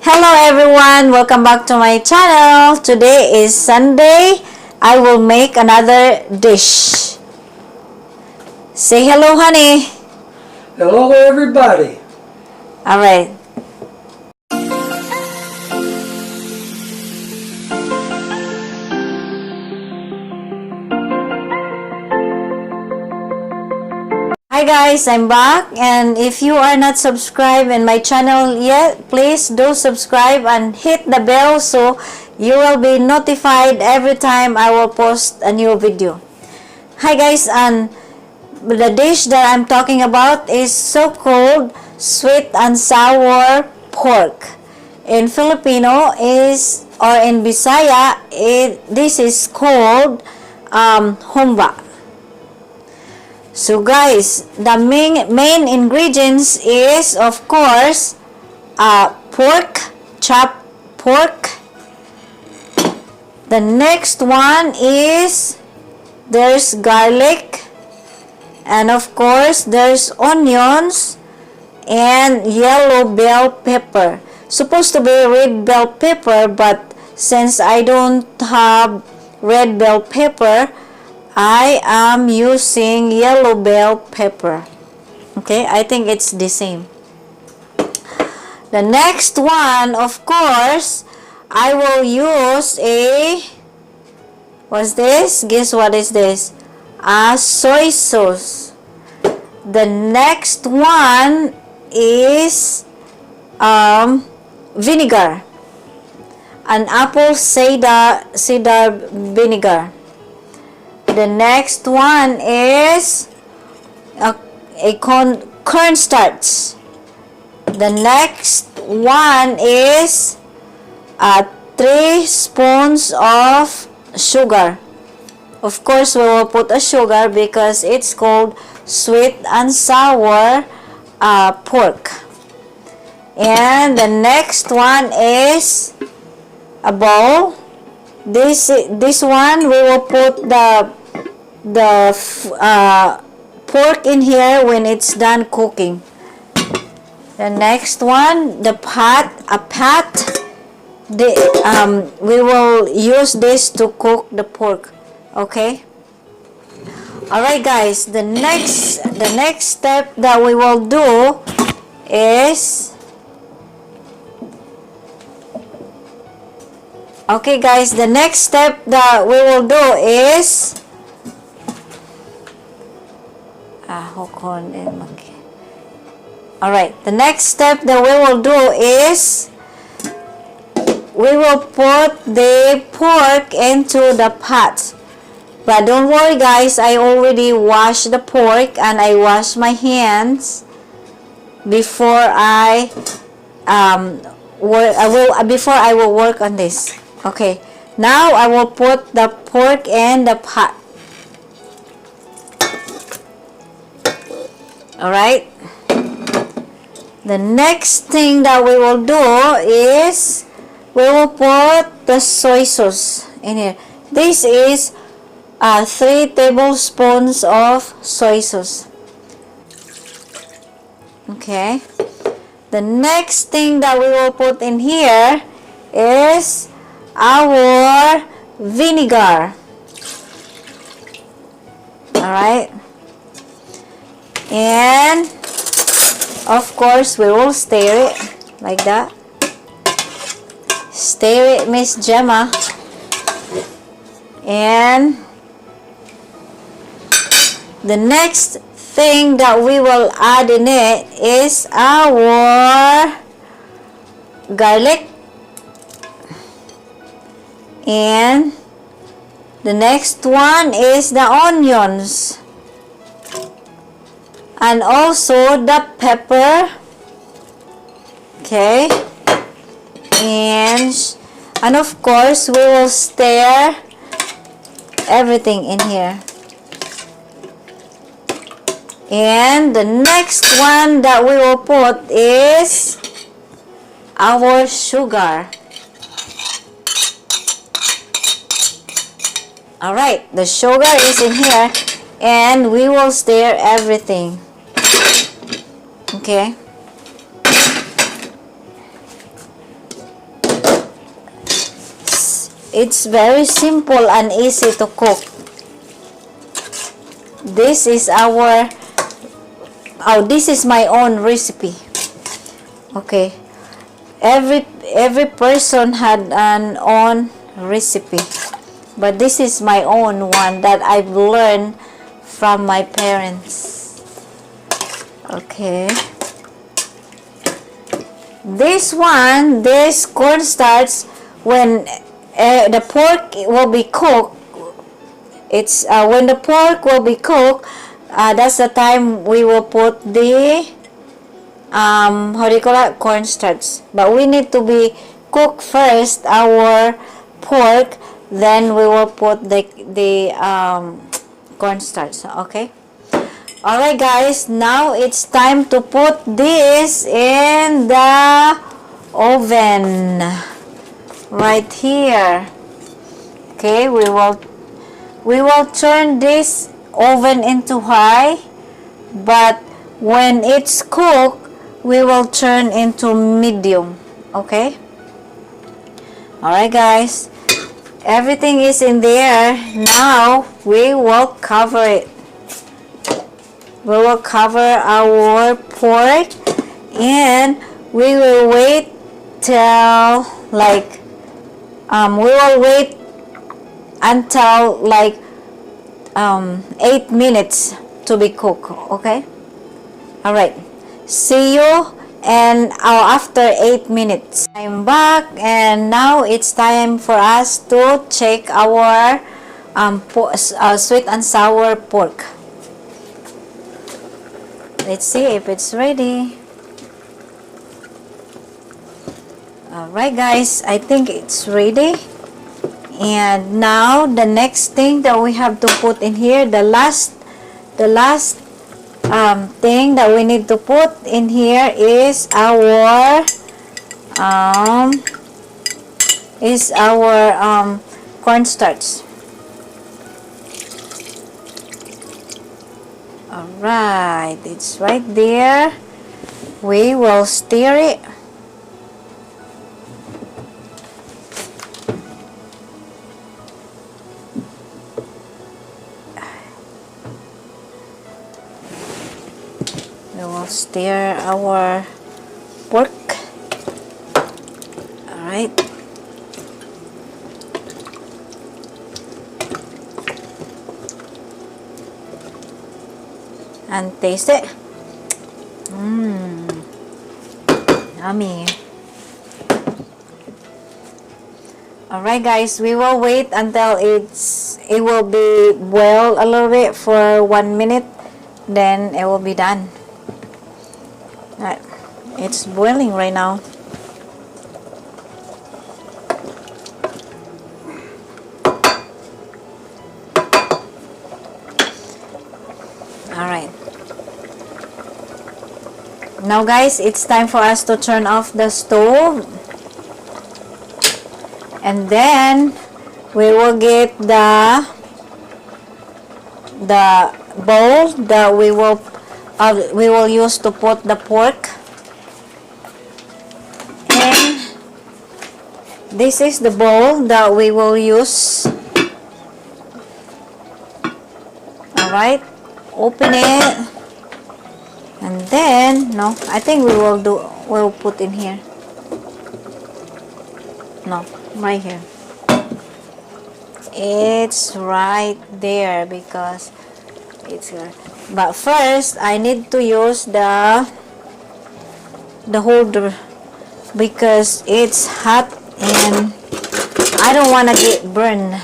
Hello everyone, welcome back to my channel. Today is Sunday. I will make another dish. Say hello, honey. Hello everybody. Alright. Hi guys, I'm back, and if you are not subscribed in my channel yet, please do subscribe and hit the bell so you will be notified every time I will post a new video. Hi guys, and the dish that I'm talking about is so-called sweet and sour pork. In Filipino or in Bisaya, this is called humba. So guys, the main ingredients is of course pork, chopped pork. The next one is there's garlic, and of course there's onions and yellow bell pepper. Supposed to be red bell pepper, but since I don't have red bell pepper, I am using yellow bell pepper. Okay, I think it's the same. The next one, of course, I will use what's this? Guess what is this? Soy sauce. The next one is vinegar. An apple cider vinegar. The next one is a cornstarch. The next one is 3 spoons of sugar. Of course, we will put a sugar because it's called sweet and sour pork. And the next one is a bowl. This one we will put the pork in here when it's done cooking. The next one, a pot. We will use this to cook the pork. Okay. All right, guys. The next step that we will do is. Okay, guys. The next step that we will do is. Alright, the next step that we will do is we will put the pork into the pot. But don't worry guys, I already washed the pork and I washed my hands before I will work on this. Okay, now I will put the pork in the pot. Alright. The next thing that we will do is we will put the soy sauce in here. This is 3 tablespoons of soy sauce. Okay. The next thing that we will put in here is our vinegar. Alright. And of course we will stir it like that. Stir it, Miss Gemma. And the next thing that we will add in it is our garlic. And the next one is the onions. And also the pepper. Okay. And of course we will stir everything in here. And the next one that we will put is our sugar. Alright, the sugar is in here and we will stir everything. Okay. it's very simple and easy to cook. This is this is my own recipe. Okay, every person had an own recipe, but this is my own one that I've learned from my parents. Okay, this cornstarch, when the pork will be cooked, it's when the pork will be cooked, that's the time we will put the how do you call it, cornstarch. But we need to be cook first our pork, then we will put the cornstarch. Okay. Alright guys, now it's time to put this in the oven right here. Okay, we will turn this oven into high, but when it's cooked, we will turn into medium. Okay. Alright guys, everything is in there. Now we will cover it. We will cover our pork, and we will wait till like we will wait until like 8 minutes to be cooked. Okay. All right, see you and after 8 minutes. I'm back, and now it's time for us to check our sweet and sour pork. Let's see if it's ready. Alright guys, I think it's ready. And now the next thing that we have to put in here, the last thing that we need to put in here is our cornstarch. Alright, it's right there. We will stir it. We will stir our pork. Alright. And taste it. Yummy. Alright guys, we will wait until it will be boiled a little bit for 1 minute, then it will be done. Alright, it's boiling right now. Alright. Now guys, it's time for us to turn off the stove. And then we will get the bowl that we will use to put the pork. And this is the bowl that we will use. Alright, open it. And then, no, I think we'll put in here. No, right here. It's right there because it's here. But first, I need to use the holder because it's hot and I don't want to get burned.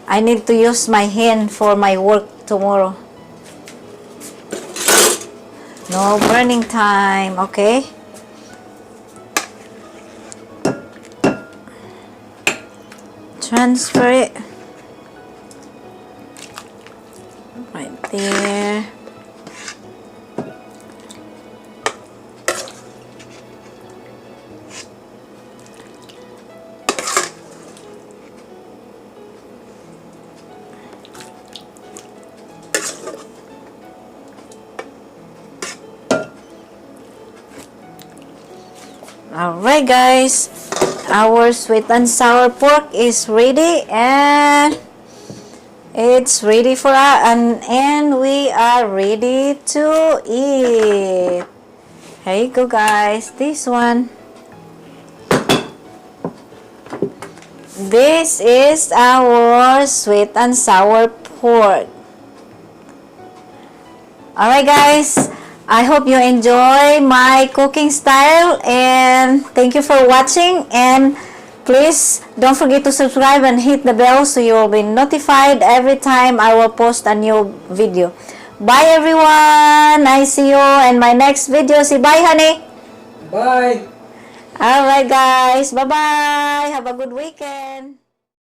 I need to use my hand for my work tomorrow. No burning time, okay? Transfer it right there. Alright guys, Our sweet and sour pork is ready, and it's ready for us, and we are ready to eat. Here you go, guys. This one. This is our sweet and sour pork. Alright, guys. I hope you enjoy my cooking style, and thank you for watching, and please don't forget to subscribe and hit the bell so you will be notified every time I will post a new video. Bye everyone! I see you in my next video. Say bye, honey! Bye! Alright guys, bye-bye! Have a good weekend!